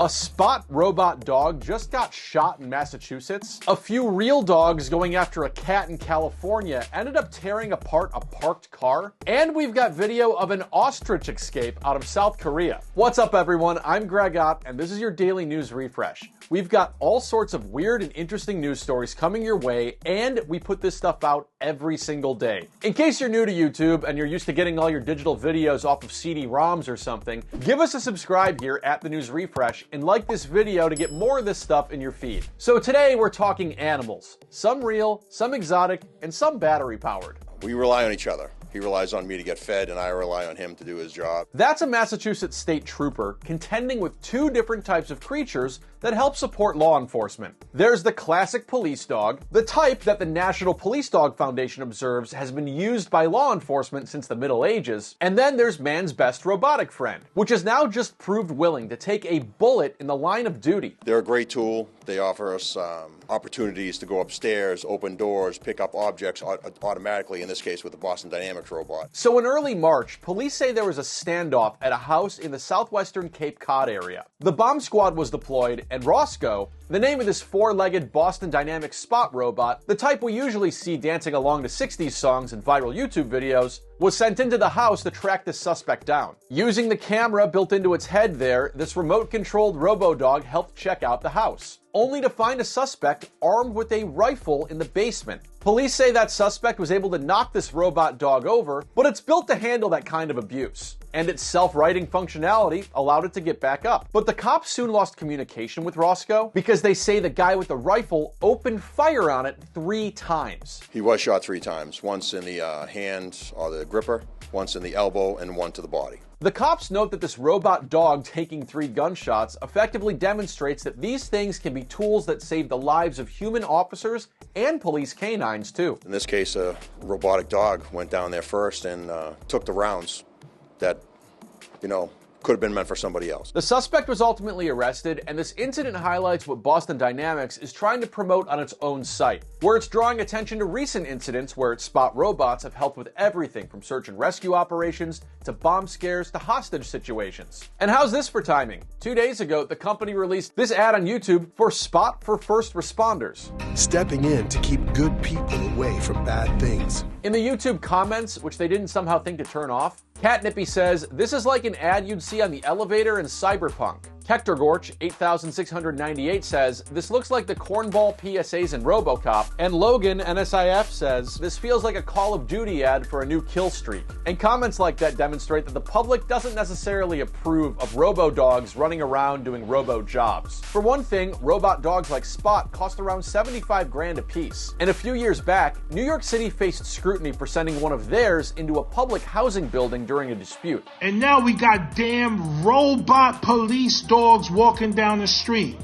A Spot robot dog just got shot in Massachusetts. A few real dogs going after a cat in California ended up tearing apart a parked car. And we've got video of an ostrich escape out of South Korea. What's up, everyone? I'm Greg Ott, and this is your daily news refresh. We've got all sorts of weird and interesting news stories coming your way, and we put this stuff out every single day. In case you're new to YouTube and you're used to getting all your digital videos off of CD-ROMs or something, give us a subscribe here at The News Refresh and like this video to get more of this stuff in your feed. So today we're talking animals. Some real, some exotic, and some battery powered. We rely on each other. He relies on me to get fed, and I rely on him to do his job. That's a Massachusetts state trooper contending with two different types of creatures that help support law enforcement. There's the classic police dog, the type that the National Police Dog Foundation observes has been used by law enforcement since the Middle Ages. And then there's man's best robotic friend, which has now just proved willing to take a bullet in the line of duty. They're a great tool. They offer us opportunities to go upstairs, open doors, pick up objects automatically, in this case with the Boston Dynamics robot. So in early March, police say there was a standoff at a house in the southwestern Cape Cod area. The bomb squad was deployed, and Roscoe, the name of this four-legged Boston Dynamics Spot robot, the type we usually see dancing along to 60s songs and viral YouTube videos, was sent into the house to track this suspect down. Using the camera built into its head there, this remote-controlled robo-dog helped check out the house, only to find a suspect armed with a rifle in the basement. Police say that suspect was able to knock this robot dog over, but it's built to handle that kind of abuse, and its self-righting functionality allowed it to get back up. But the cops soon lost communication with Roscoe because they say the guy with the rifle opened fire on it 3 times. He was shot 3 times, once in the hand or the gripper, once in the elbow, and one to the body. The cops note that this robot dog taking 3 gunshots effectively demonstrates that these things can be tools that save the lives of human officers and police canines too. In this case, a robotic dog went down there first and took the rounds that, could have been meant for somebody else. The suspect was ultimately arrested, and this incident highlights what Boston Dynamics is trying to promote on its own site, where it's drawing attention to recent incidents where its Spot robots have helped with everything from search and rescue operations to bomb scares to hostage situations. And how's this for timing? 2 days ago, the company released this ad on YouTube for Spot for first responders. Stepping in to keep good people away from bad things. In the YouTube comments, which they didn't somehow think to turn off, Catnippy says, "This is like an ad you'd see on the elevator in Cyberpunk." Hector Gorch, 8698 says, "This looks like the cornball PSAs in RoboCop." And Logan, NSIF, says, "This feels like a Call of Duty ad for a new kill streak." And comments like that demonstrate that the public doesn't necessarily approve of robo-dogs running around doing robo-jobs. For one thing, robot dogs like Spot cost around 75 grand a piece. And a few years back, New York City faced scrutiny for sending one of theirs into a public housing building during a dispute. And now we got damn robot police dogs walking down the street.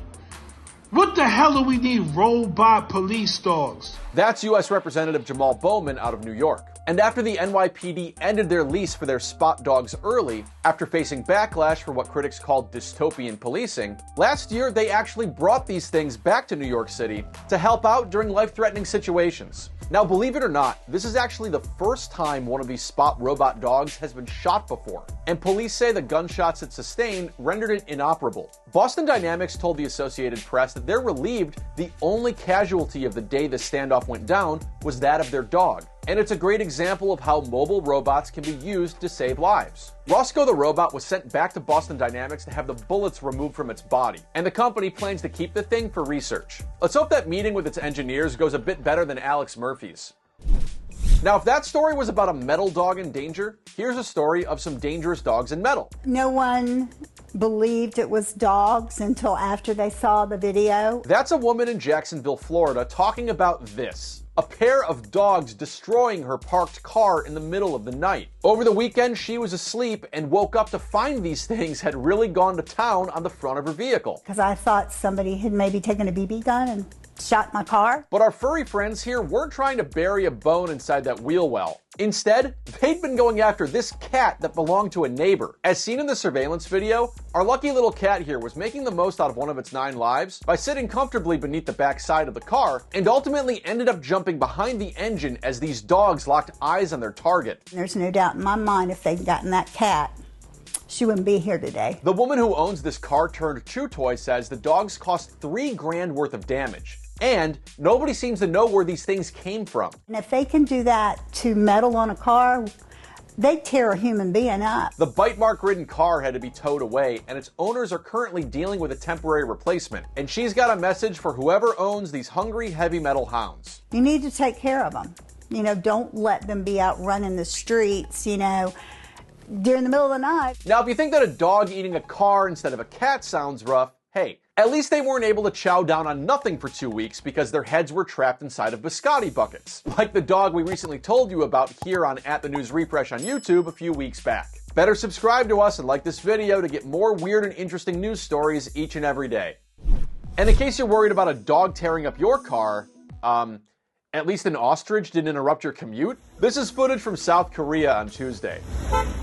What the hell do we need robot police dogs? That's U.S. Representative Jamal Bowman out of New York. And after the NYPD ended their lease for their Spot dogs early, after facing backlash for what critics called dystopian policing, last year they actually brought these things back to New York City to help out during life-threatening situations. Now, believe it or not, this is actually the first time one of these Spot robot dogs has been shot before, and police say the gunshots it sustained rendered it inoperable. Boston Dynamics told the Associated Press that they're relieved the only casualty of the day the standoff went down was that of their dog. And it's a great example of how mobile robots can be used to save lives. Roscoe the robot was sent back to Boston Dynamics to have the bullets removed from its body, and the company plans to keep the thing for research. Let's hope that meeting with its engineers goes a bit better than Alex Murphy's. Now, if that story was about a metal dog in danger, here's a story of some dangerous dogs in metal. No one believed it was dogs until after they saw the video. That's a woman in Jacksonville, Florida, talking about this. A pair of dogs destroying her parked car in the middle of the night. Over the weekend, she was asleep and woke up to find these things had really gone to town on the front of her vehicle. Because I thought somebody had maybe taken a BB gun and shot my car. But our furry friends here weren't trying to bury a bone inside that wheel well. Instead, they'd been going after this cat that belonged to a neighbor. As seen in the surveillance video, our lucky little cat here was making the most out of one of its 9 lives by sitting comfortably beneath the back side of the car and ultimately ended up jumping behind the engine as these dogs locked eyes on their target. There's no doubt in my mind if they'd gotten that cat, she wouldn't be here today. The woman who owns this car-turned-chew toy says the dogs cost $3,000 worth of damage. And nobody seems to know where these things came from. And if they can do that to metal on a car, they'd tear a human being up. The bite mark-ridden car had to be towed away, and its owners are currently dealing with a temporary replacement. And she's got a message for whoever owns these hungry heavy metal hounds. You need to take care of them. You know, don't let them be out running the streets, you know, during the middle of the night. Now, if you think that a dog eating a car instead of a cat sounds rough, hey, at least they weren't able to chow down on nothing for 2 weeks because their heads were trapped inside of biscotti buckets, like the dog we recently told you about here on @TheNewsRefresh on YouTube a few weeks back. Better subscribe to us and like this video to get more weird and interesting news stories each and every day. And in case you're worried about a dog tearing up your car, at least an ostrich didn't interrupt your commute? This is footage from South Korea on Tuesday.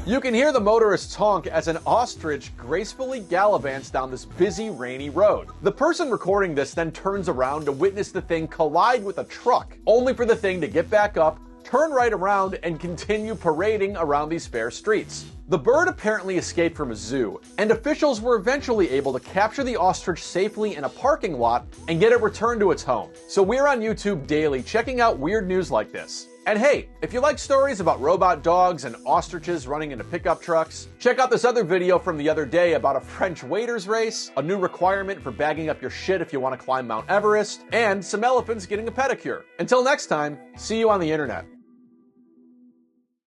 You can hear the motorists honk as an ostrich gracefully gallivants down this busy, rainy road. The person recording this then turns around to witness the thing collide with a truck, only for the thing to get back up, turn right around, and continue parading around these spare streets. The bird apparently escaped from a zoo, and officials were eventually able to capture the ostrich safely in a parking lot and get it returned to its home. So we're on YouTube daily checking out weird news like this. And hey, if you like stories about robot dogs and ostriches running into pickup trucks, check out this other video from the other day about a French waiters race, a new requirement for bagging up your shit if you want to climb Mount Everest, and some elephants getting a pedicure. Until next time, see you on the internet.